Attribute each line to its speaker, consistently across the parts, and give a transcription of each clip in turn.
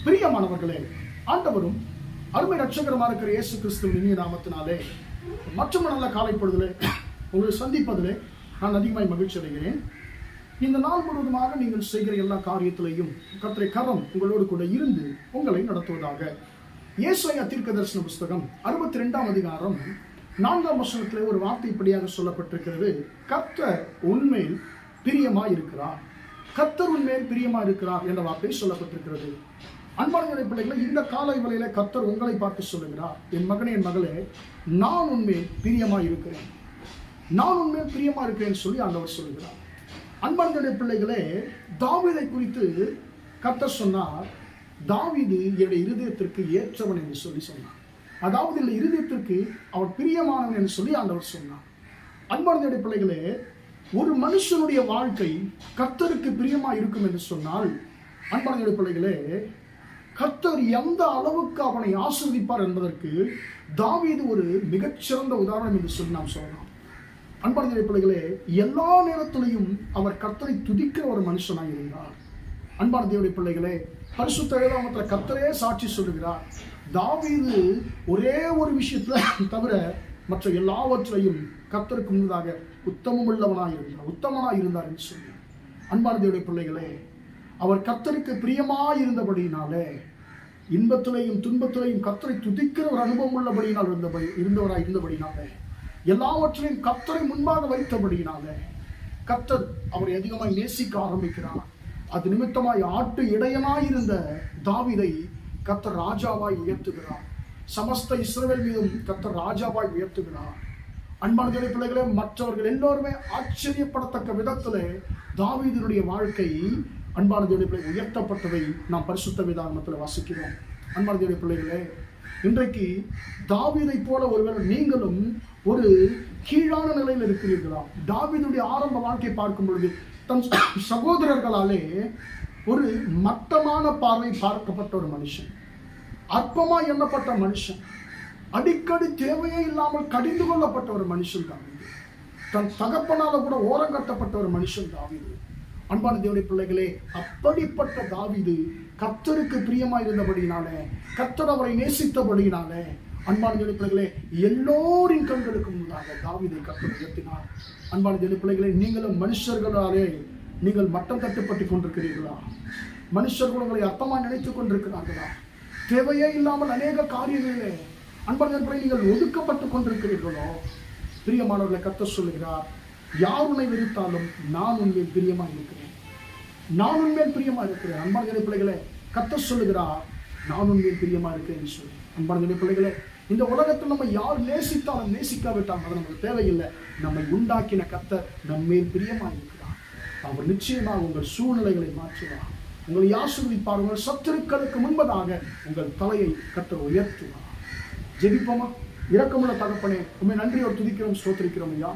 Speaker 1: பிரியமானவர்களே, ஆண்டவரும் அருமை ரட்சகரமாக இருக்கிற இயேசு கிறிஸ்துவின் இனிய நாமத்தினாலே மற்றும் நல்ல காலை பொழுதிலே உங்களை சந்திப்பதிலே நான் அதிகமாய் மகிழ்ச்சி அடைகிறேன். இந்த நாள் முழுவதுமாக நீங்கள் செய்கிற எல்லா காரியத்திலையும் கர்த்தருடைய கரம் உங்களோடு கூட இருந்து உங்களை நடத்துவதாக. ஏசாயா தீர்க்கதரிசன புஸ்தகம் 62ஆம் அதிகாரம் 4ஆம் வசனத்திலே ஒரு வார்த்தை இப்படியாக சொல்லப்பட்டிருக்கிறது. கர்த்தர் உன்மேல் பிரியமாய் இருக்கிறார், கர்த்தர் உன்மேல் பிரியமாய் இருக்கிறார் என்ற வார்த்தை சொல்லப்பட்டிருக்கிறது. அன்பான பிள்ளைகளை, இந்த காலை வேளையில கர்த்தர் உங்களை பார்த்து சொல்லுகிறார், என் மகனே, என் மகளே, நான் உன்மேல் பிரியமாய் இருக்கிறேன், நான் உன்மேல் பிரியமா இருக்கிறேன் சொல்லி ஆண்டவர் சொல்லுகிறார். அன்பான பிள்ளைகளே, தாவீதை குறித்து கர்த்தர் சொன்னார், தாவீது என்னுடைய இருதயத்திற்கு ஏற்றவன் என்று சொல்லி சொன்னார். அதாவது இந்த இருதயத்திற்கு அவர் பிரியமானவன் என்று சொல்லி ஆண்டவர் சொன்னார். அன்பான பிள்ளைகளே, ஒரு மனுஷனுடைய வாழ்க்கை கர்த்தருக்கு பிரியமா இருக்கும் என்று சொன்னால், அன்பான பிள்ளைகளே, கர்த்தர் எந்த அளவுக்கு அவனை ஆசீர்வதிப்பார் என்பதற்கு தாவீது ஒரு மிகச்சிறந்த உதாரணம் என்று சொல்லி நாம் சொல்லலாம். அன்பான பிள்ளைகளே, எல்லா நேரத்திலையும் அவர் கர்த்தரை துதிக்கிற ஒரு மனுஷனாக இருந்தார். அன்பான தேவனுடைய பிள்ளைகளே, பரிசுத்த வேதாகமத்தில் கர்த்தரே சாட்சி சொல்லுகிறார், தாவீது ஒரே ஒரு விஷயத்துல தவிர மற்ற எல்லாவற்றையும் கர்த்தருக்கு முன்னதாக உத்தமனாய் இருந்தார் என்று சொல்லி. அன்பான தேவனுடைய பிள்ளைகளே, அவர் கர்த்தருக்கு பிரியமாய் இருந்தபடியினாலே, இன்பத்திலையும் துன்பத்திலையும் கர்த்தரை துதிக்கிற ஒரு அனுபவம் உள்ளபடியினால் இருந்தவராய் இருந்தபடினாலே, எல்லாவற்றையும் கர்த்தரை முன்பாக வைத்தபடியினாலே கர்த்தர் அவரை அதிகமாய் நேசிக்க ஆரம்பிக்கிறார். அது நிமித்தமாய் ஆட்டு இடையனாய் இருந்த தாவீதை கர்த்தர் ராஜாவாய் உயர்த்துகிறார். சமஸ்த இஸ்ரவேல் மீதும் கர்த்தர் ராஜாவாய் உயர்த்துகிறார். அன்பான தேவ பிள்ளைகளே, மற்றவர்கள் எல்லோருமே ஆச்சரியப்படத்தக்க விதத்திலே தாவீதினுடைய வாழ்க்கை, அன்பான தேவ பிள்ளை, உயர்த்தப்பட்டதை நாம் பரிசுத்த வேதாகமத்தில் வாசிக்கிறோம். அன்பான தேவ பிள்ளைகளே, இன்றைக்கு தாவீதை போல ஒருவர் நீங்களும் ஒரு கீழான நிலையில் இருக்கிறீர்களா? தாவீதுடைய ஆரம்ப வாழ்க்கை பார்க்கும் பொழுது தன் சகோதரர்களாலே ஒரு மட்டமான பார்வை பார்க்கப்பட்ட ஒரு மனுஷன், அற்பமா எண்ணப்பட்ட மனுஷன், அடிக்கடி தேவையே இல்லாமல் கடிந்து கொள்ளப்பட்ட ஒரு மனுஷன் தாவீது. தன் தகப்பனால கூட ஓரங்கட்டப்பட்ட ஒரு மனுஷன் தாவீது. அன்பான தேவனுடைய பிள்ளைகளே, அப்படிப்பட்ட தாவீது கர்த்தருக்கு பிரியமா இருந்தபடினாலே, கர்த்தர் அவரை நேசித்தபடினாலே, அன்பான தேவனுடைய பிள்ளைகளே, எல்லோரின் கண்களுக்கு முன்னாக தாவீதை கர்த்தர் உயர்த்தினார். அன்பான தேவனுடைய பிள்ளைகளே, நீங்களும் மனுஷர்களாலே நீங்கள் மட்டம் தட்டுப்பட்டு கொண்டிருக்கிறீர்களா? மனுஷர்கள் உங்களை அர்த்தமாக நினைத்துக் கொண்டிருக்கிறார்களா? தேவையே இல்லாமல் அநேக காரியங்களிலே அன்பான நீங்கள் ஒதுக்கப்பட்டு கொண்டிருக்கிறீர்களோ? பிரியமானவர்களை, கர்த்தர் சொல்லுகிறார், யார் உன்னை வெறுத்தாலும் நான் உன்மேல் பிரியமா இருக்கிறேன், நான் உன்மேல் பிரியமா இருக்கிறேன். அன்பான பிள்ளைகளே, கர்த்தர் சொல்லுகிறார், நான் உன்மேல் பிரியமா இருக்கிறேன் சொல்லி. அன்பான பிள்ளைகளே, இந்த உலகத்தில் நம்ம யார் நேசித்தாலும் நேசிக்காவிட்டாலும் அது நமக்கு தேவையில்லை. நம்மை உண்டாக்கின கர்த்தர் நம்மேல் பிரியமா இருக்கிறார். அவர் நிச்சயமாக உங்கள் சூழ்நிலைகளை மாற்றுவார், உங்களை ஆசீர்வதிப்பார். உங்கள் சத்துருக்களுக்கு முன்பதாக உங்கள் தலையை கர்த்தர் உயர்த்துவார். ஜெபிப்போமா? இரக்கமுள்ள தகப்பனே, உண்மை நன்றியோடு துதிக்கிறோம், ஸ்தோத்திரிக்கிறோம் ஐயா.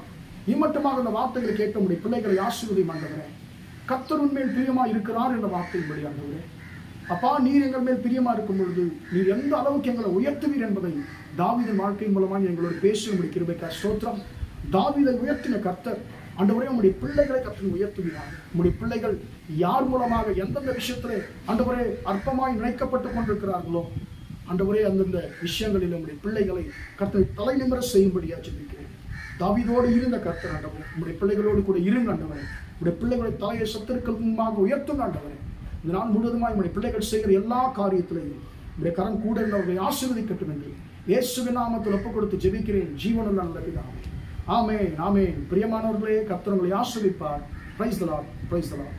Speaker 1: இம்மட்டமாக இந்த வார்த்தைகளை கேட்க முடியும் பிள்ளைகளை ஆசீர்வதியும் ஆண்டவரே. கர்த்தர் உன்மேல் பிரியமா இருக்கிறார் என்ற வார்த்தையின்படி ஆண்டவரே, அப்பா, நீர் எங்கள் மேல் பிரியமா இருக்கும் பொழுது நீர் எந்த அளவுக்கு எங்களை உயர்த்துவீர் என்பதை தாவீதின் வாழ்க்கை மூலமாக எங்களோடு பேசும்படி கிருபைக்காய் ஸ்தோத்திரம். தாவீதை உயர்த்தின கர்த்தர் ஆண்டவரே, உங்களுடைய பிள்ளைகளை கர்த்தர் உயர்த்துகிறார். உங்களுடைய பிள்ளைகள் யார் மூலமாக எந்தெந்த விஷயத்திலே ஆண்டவரே அற்பமாய் நினைக்கப்பட்டு கொண்டிருக்கிறார்களோ, ஆண்டவரே, அந்தந்த விஷயங்களில் உங்களுடைய பிள்ளைகளை கர்த்தர் தலை நிமிர செய்யும்படியா ஜெபிக்கிறேன். தாவீதோடு இருந்த கர்த்தர் ஆண்டவரே, உங்களுடைய பிள்ளைகளோடு கூட இருங்க ஆண்டவரே. உங்களுடைய பிள்ளைகளுடைய தலையை சத்துருக்களுக்கு முன்பாக உயர்த்துங்க ஆண்டவரே. இந்த நாள் முழுவதுமாய் உங்களுடைய பிள்ளைகள் செய்கிற எல்லா காரியத்திலையும் உங்களுடைய கரம் கூட இருந்தவர்களை ஆசீர்வதிக்கட்டும் என்று இயேசுவின் நாமத்தில் ஒப்புக் கொடுத்து ஜெபிக்கிறேன், ஜீவனுள்ள நல்ல பிதாவே. ஆமென், ஆமென். பிரியமானவர்களே, கர்த்தர் உங்களை ஆசீர்வதிப்பார். Praise the Lord, praise the Lord.